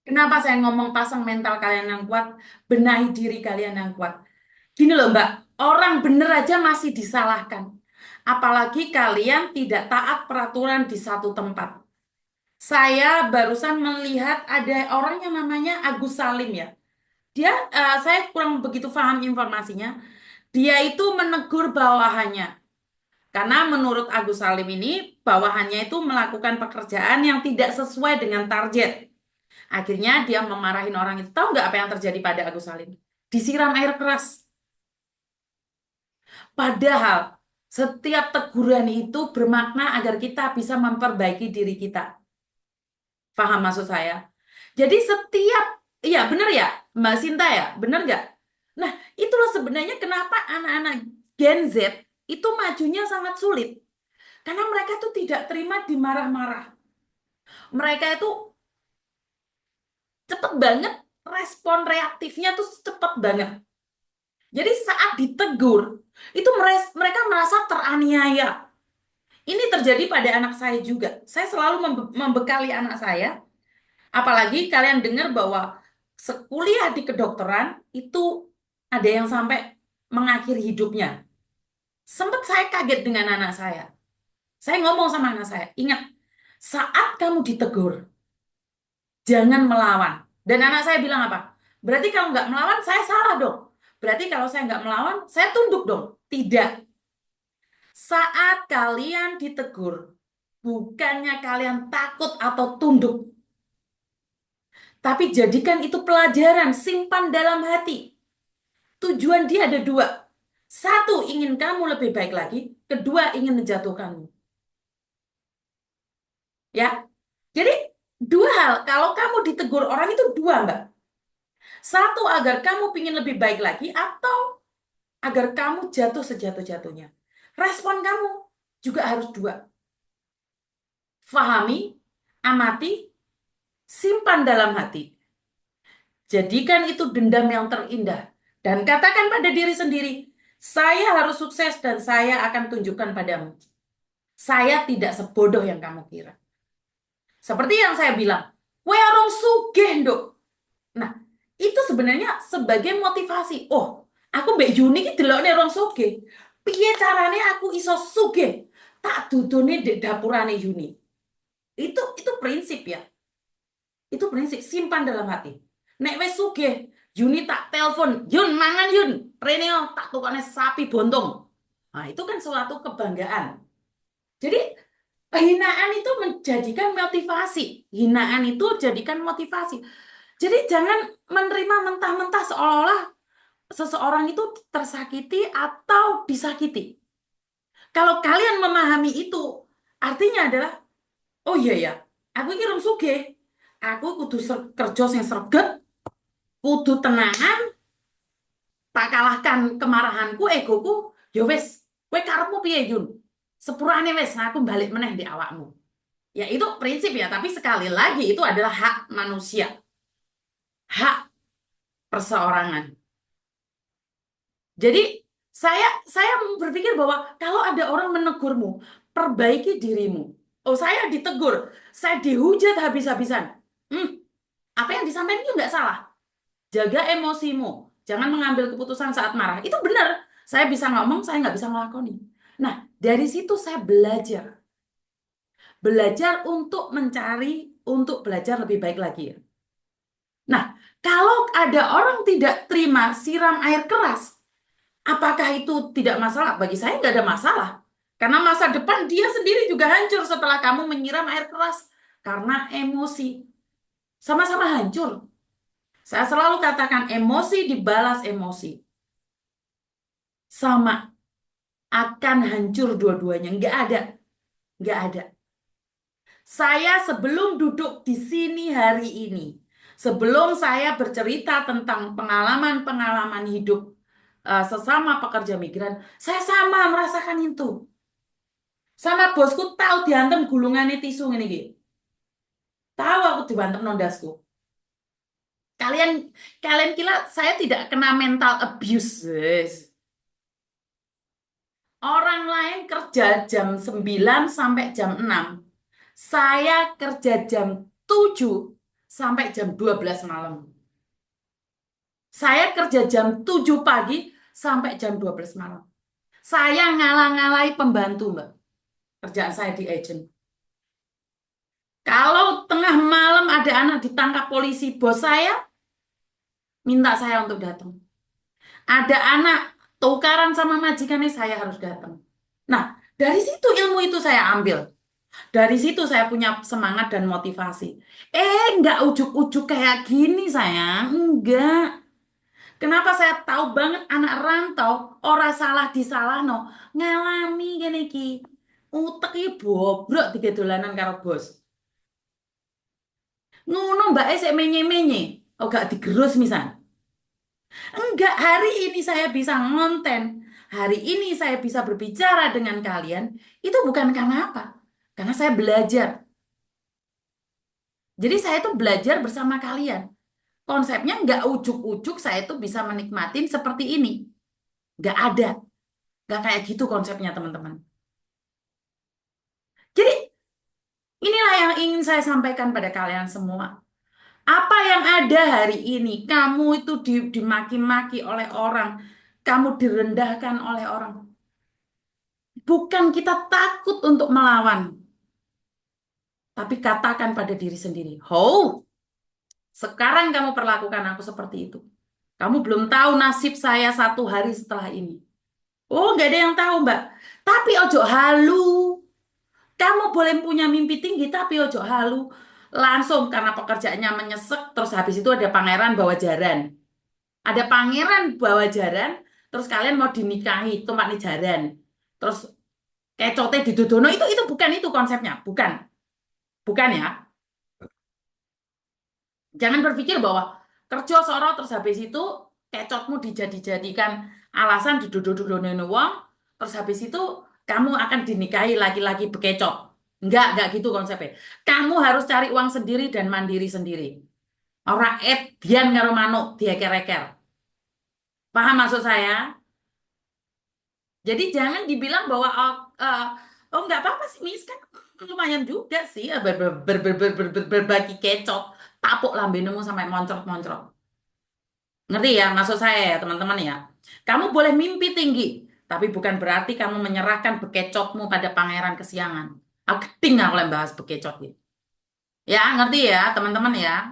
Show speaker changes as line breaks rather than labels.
Kenapa saya ngomong pasang mental kalian yang kuat, benahi diri kalian yang kuat. Gini loh Mbak, orang bener aja masih disalahkan. Apalagi kalian tidak taat peraturan di satu tempat. Saya barusan melihat ada orang yang namanya Agus Salim ya. Saya kurang begitu paham informasinya. Dia itu menegur bawahannya. Karena menurut Agus Salim ini, bawahannya itu melakukan pekerjaan yang tidak sesuai dengan target. Akhirnya dia memarahin orang itu. Tahu nggak apa yang terjadi pada Agus Salim? Disiram air keras. Padahal setiap teguran itu bermakna agar kita bisa memperbaiki diri kita. Paham maksud saya? Jadi setiap, iya bener ya Mbak Sinta ya, bener nggak? Nah itulah sebenarnya kenapa anak-anak Gen Z itu majunya sangat sulit. Karena mereka tuh tidak terima dimarah-marah. Mereka itu cepet banget, respon reaktifnya tuh cepet banget. Jadi saat ditegur, itu mereka merasa teraniaya. Ini terjadi pada anak saya juga. Saya selalu membekali anak saya. Apalagi kalian dengar bahwa sekuliah di kedokteran itu ada yang sampai mengakhiri hidupnya. Sempat saya kaget dengan anak saya. Saya ngomong sama anak saya, ingat, saat kamu ditegur, jangan melawan. Dan anak saya bilang apa? Berarti kalau nggak melawan, saya salah dong. Berarti kalau saya nggak melawan, saya tunduk dong. Tidak. Saat kalian ditegur, bukannya kalian takut atau tunduk, tapi jadikan itu pelajaran, simpan dalam hati. Tujuan dia ada dua. Satu, ingin kamu lebih baik lagi. Kedua, ingin menjatuhkanmu. Ya. Jadi, dua hal. Kalau kamu ditegur orang itu dua, Mbak. Satu, agar kamu ingin lebih baik lagi. Atau agar kamu jatuh sejatuh-jatuhnya. Respon kamu juga harus dua. Fahami, amati, simpan dalam hati. Jadikan itu dendam yang terindah. Dan katakan pada diri sendiri, saya harus sukses dan saya akan tunjukkan padamu. Saya tidak sebodoh yang kamu kira. Seperti yang saya bilang, kue orang sugih, Nduk. Nah, itu sebenarnya sebagai motivasi. Oh, aku Mbak Yuni iki delokne orang sugih. Piye carane aku iso sugih? Tak dudune di dapurane Yuni. Itu prinsip ya. Itu prinsip simpan dalam hati. Nek wes sugih, Yuni tak telepon, Yun mangan Yun, Reneo tak tukane sapi bontong. Nah, itu kan suatu kebanggaan. Jadi hinaan itu menjadikan motivasi. Hinaan itu jadikan motivasi. Jadi jangan menerima mentah-mentah seolah-olah seseorang itu tersakiti atau disakiti. Kalau kalian memahami itu, artinya adalah, oh iya ya, aku ini rong sugih. Aku kudu kerja sing sregep, kudu tenangan, tak kalahkan kemarahanku, egoku, ya wis, kowe karepmu piye Yun? Sepurane wis, aku balik meneh di awakmu. Ya itu prinsip ya, tapi sekali lagi itu adalah hak manusia, hak perseorangan. Jadi saya berpikir bahwa kalau ada orang menegurmu, perbaiki dirimu. Oh, saya ditegur, saya dihujat habis-habisan. Hmm, apa yang disampaikan itu nggak salah. Jaga emosimu, jangan mengambil keputusan saat marah. Itu benar. Saya bisa ngomong, saya nggak bisa ngelakoni. Nah, dari situ saya belajar. Belajar untuk mencari, untuk belajar lebih baik lagi ya. Nah, kalau ada orang tidak terima siram air keras, apakah itu tidak masalah? Bagi saya nggak ada masalah. Karena masa depan dia sendiri juga hancur setelah kamu menyiram air keras. Karena emosi. Sama-sama hancur. Saya selalu katakan emosi dibalas emosi. Sama. Akan hancur dua-duanya. Nggak ada. Nggak ada. Saya sebelum duduk di sini hari ini, sebelum saya bercerita tentang pengalaman-pengalaman hidup sesama pekerja migran, saya sama merasakan itu. Sama bosku tahu diantem gulungannya tisu ini gitu. Tahu aku dibantem nondasku. Kalian kalian kira saya tidak kena mental abuse. Yes. Orang lain kerja jam 9 sampai jam 6. Saya kerja jam 7 sampai jam 12 malam. Saya kerja jam 7 pagi sampai jam 12 malam. Saya ngalah-ngalahi pembantu, Mbak. Kerjaan saya di agent. Kalau tengah malam ada anak ditangkap polisi, bos saya minta saya untuk datang. Ada anak tukaran sama majikannya, saya harus datang. Nah, dari situ ilmu itu saya ambil. Dari situ saya punya semangat dan motivasi. Nggak ujuk-ujuk kayak gini, sayang. Enggak. Kenapa saya tahu banget anak rantau, ora salah disalahno, ngalami gini ki. Utek iki bobrok tiga dolanan karo bos. Ngono mbak sik menye-menye. Oh gak digerus misal. Enggak, hari ini saya bisa ngonten. Hari ini saya bisa berbicara dengan kalian. Itu bukan karena apa? Karena saya belajar. Jadi saya tuh belajar bersama kalian. Konsepnya nggak ujuk-ujuk saya tuh bisa menikmatin seperti ini. Nggak ada. Nggak kayak gitu konsepnya teman-teman. Jadi inilah yang ingin saya sampaikan pada kalian semua. Apa yang ada hari ini, kamu itu dimaki-maki oleh orang, kamu direndahkan oleh orang. Bukan kita takut untuk melawan, tapi katakan pada diri sendiri, "Oh, sekarang kamu perlakukan aku seperti itu. Kamu belum tahu nasib saya satu hari setelah ini." Oh, nggak ada yang tahu, Mbak. Tapi ojo halu. Kamu boleh punya mimpi tinggi, tapi ojo halu. Langsung karena pekerjaannya menyesek, terus habis itu ada pangeran bawa jaran. Ada pangeran bawa jaran, terus kalian mau dinikahi, tumpak nih jaran. Terus kecotnya didodono, itu bukan itu konsepnya. Bukan. Bukan ya. Jangan berpikir bahwa kerja soro terus habis itu kecotmu dijadikan alasan didodono uang, terus habis itu kamu akan dinikahi laki-laki bekecot. Enggak gitu konsepnya. Kamu harus cari uang sendiri dan mandiri sendiri. Ora dian karo manuk dieker-eker. Paham maksud saya? Jadi jangan dibilang bahwa oh nggak apa-apa sih Miss kan lumayan juga sih berbagi kecot tapuk lambemu sampai moncrot-moncrot. Ngerti ya maksud saya ya teman-teman ya. Kamu boleh mimpi tinggi, tapi bukan berarti kamu menyerahkan bekecotmu pada pangeran kesiangan. Aku tinggal bahas bekecot gitu. Ya ngerti ya teman-teman ya.